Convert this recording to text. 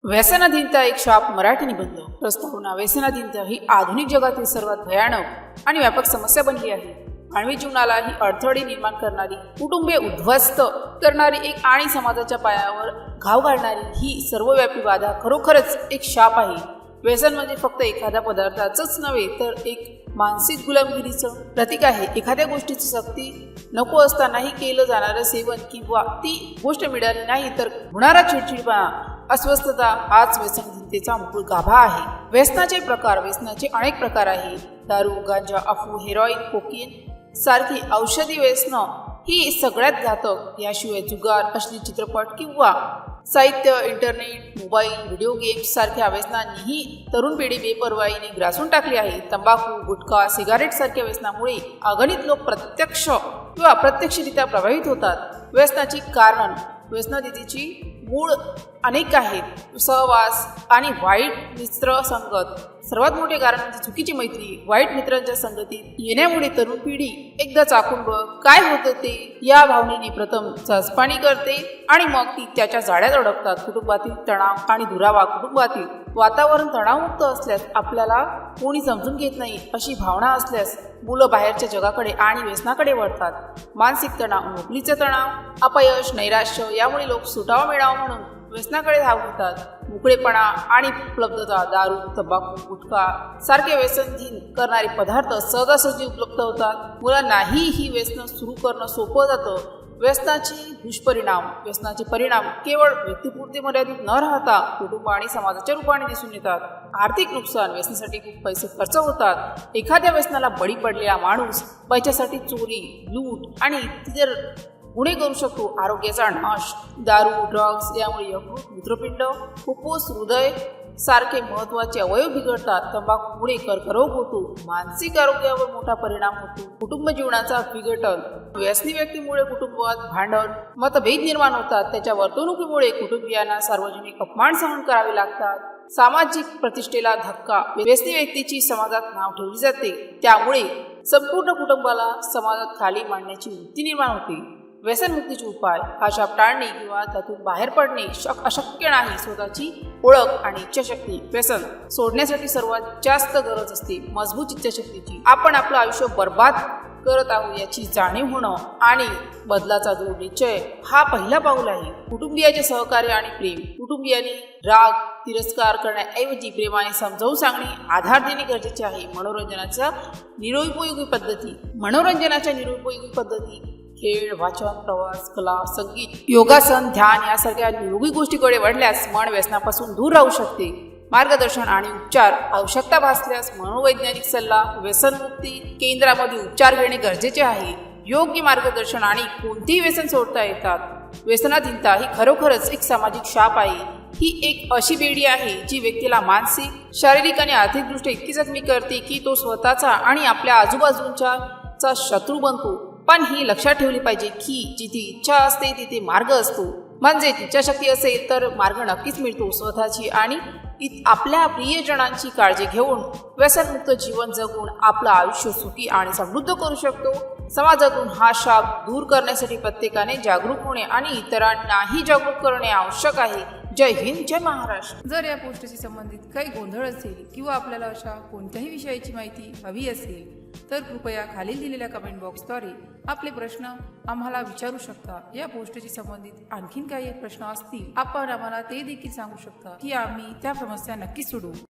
व्यसनाधीनता एक शाप मराठी निबंध प्रस्तावना. व्यसनाधीनता ही आधुनिक जगातील सर्वात भयानक आणि व्यापक समस्या बनली आहे. मानवी जीवनाला ही अडथळे निर्माण करणारी, कुटुंबे उद्ध्वस्त करणारी एक आणि समाजाच्या पायावर घाव घालणारी ही सर्वव्यापी बाधा खरोखरच एक शाप आहे. व्यसन म्हणजे फक्त एखाद्या पदार्थाचंच नव्हे तर एक मानसिक गुलामगिरीचं प्रतीक आहे. एखाद्या गोष्टीची सक्ती नको असतानाही केलं जाणारं सेवन किंवा ती गोष्ट मिळाली नाही तर होणारा चिडचिडपणा, अस्वस्थता हाच व्यसनहीनतेचा मूळ गाभा आहे. व्यसनाचे अनेक प्रकार आहेत. दारू, गांजा, अफू, हेरोईन, कोकीन सारखी औषधी व्यसनं ही सगळ्यात घातक. याशिवाय जुगार, अश्लील चित्रपट किंवा साहित्य, इंटरनेट, मोबाईल, व्हिडिओ गेम्स सारख्या व्यसनांनीही तरुण पिढी बेपर्वाईने ग्रासून टाकली आहे. तंबाखू, गुटखा, सिगारेट सारख्या व्यसनामुळे अगणित लोक प्रत्यक्ष किंवा अप्रत्यक्षरित्या प्रभावित होतात. व्यसनाची कारण. व्यसनाधीनतेची मूळ अनेक आहेत. सहवास आणि वाईट मित्र संगत. सर्वात मोठे कारण म्हणजे चुकीची मैत्री. वाईट मित्रांच्या संगतीत येण्यामुळे तरुण पिढी एकदा चाकून बघ काय होतं ते या भावनेने प्रथम चचपाणी करते आणि मग ती त्याच्या जाळ्यात अडकतात. कुटुंबातील तणाव आणि दुरावा. कुटुंबातील वातावरण तणावमुक्त असल्यास, आपल्याला कोणी समजून घेत नाही अशी भावना असल्यास मुलं बाहेरच्या जगाकडे आणि व्यसनाकडे वळतात. मानसिक तणाव. नोकरीचा तणाव, अपयश, नैराश्य यामुळे लोक सुटावा मिळावा म्हणून व्यसनाकडे धाव घेतात. मोकळेपणा आणि उपलब्धता. दारू, तंबाखू, गुटखा सारखे व्यसनहीन करणारे पदार्थ सहजासहजी उपलब्ध होतात. मुलांनाही ही व्यसनं सुरू करणं सोपं जातं. व्यसनाचे दुष्परिणाम. व्यसनाचे परिणाम केवळ व्यक्तिपुरते मर्यादित न राहता कुटुंब आणि समाजाच्या रूपाने दिसून येतात. आर्थिक नुकसान. व्यसनासाठी खूप पैसे खर्च होतात. एखाद्या व्यसनाला बळी पडलेला माणूस पैशासाठी चोरी, लूट आणि इतर गुन्हे करू शकतो. आरोग्याचा नाश. दारू, ड्रग्ज यामुळे यकृत, मूत्रपिंड, फुफ्फुस, हृदय सारखे महत्वाचे अवयव बिघडतात. तंबाखूमुळे कर्करोग होतो. मानसिक आरोग्यावर मोठा परिणाम होतो. कुटुंब जीवनाचा विघटन. व्यसनी व्यक्तीमुळे कुटुंबात भांडण, मतभेद निर्माण होतात. त्याच्या वर्तणुकीमुळे कुटुंबियांना सार्वजनिक अपमान सहन करावे लागतात. सामाजिक प्रतिष्ठेला धक्का. व्यसनी व्यक्तीची समाजात नाव ठेवली जाते, त्यामुळे संपूर्ण कुटुंबाला समाजात खाली मांडण्याची वृत्ती निर्माण होते. व्यसनमुक्तीचे उपाय. हा शाप टाळणे किंवा त्यातून बाहेर पडणे अशक्य नाही. स्वतःची ओळख आणि इच्छाशक्ती. व्यसन सोडण्यासाठी सर्वात जास्त गरज असते मजबूत इच्छाशक्तीची. आपण आपलं आयुष्य बर्बाद करत आहोत याची जाणीव होणं आणि बदलाचा दृढ निश्चय हा पहिला पाऊल आहे. कुटुंबियाचे सहकार्य आणि प्रेम. कुटुंबियांनी राग, तिरस्कार करण्याऐवजी प्रेमाने समजावून सांगणे, आधार देणे गरजेचे आहे. मनोरंजनाच्या निरुपयोगी पद्धती. खेळ, वाचन, प्रवास, कला, संगीत, योगासन, ध्यान यासारख्या निरोगी गोष्टीकडे वळल्यास मन व्यसनापासून दूर राहू शकते. मार्गदर्शन आणि उपचार. आवश्यकता भासल्यास मनोवैज्ञानिक सल्ला, व्यसनमुक्ती केंद्रामध्ये उपचार घेणे गरजेचे आहे. योग्य मार्गदर्शन आणि कोणतेही व्यसन सोडता येतात. व्यसनाधीनता ही खरोखरच एक सामाजिक शाप आहे. ही एक अशी बेडी आहे जी व्यक्तीला मानसिक, शारीरिक आणि आर्थिकदृष्ट्या इतकी जखमी करते की तो स्वतःचा आणि आपल्या आजूबाजूंचा शत्रू बनतो. पण ही लक्षात ठेवली पाहिजे की जिथे इच्छा असते तिथे मार्ग असतो. म्हणजे इच्छाशक्ती असेल तर मार्ग नक्कीच मिळतो. स्वतःची आणि आपल्या प्रियजनांची काळजी घेऊन व्यसनमुक्त जीवन जगून आपलं आयुष्य सुखी आणि समृद्ध करू शकतो. समाजातून हा शाप दूर करण्यासाठी प्रत्येकाने जागरूक होणे आणि इतरांनाही जागरूक करणे आवश्यक आहे. जय हिंद, जय महाराष्ट्र. जर या पोस्टशी संबंधित काही गोंधळ असेल किंवा आपल्याला अशा कोणत्याही विषयाची माहिती हवी असेल तर कृपया खालील दिलेल्या कमेंट बॉक्सद्वारे आपले प्रश्न आम्हाला विचारू शकता. या पोस्टशी संबंधित आणखीन काही प्रश्न असतील आपण आम्हाला ते देखील सांगू शकता की आम्ही त्या समस्या नक्की सोडवू.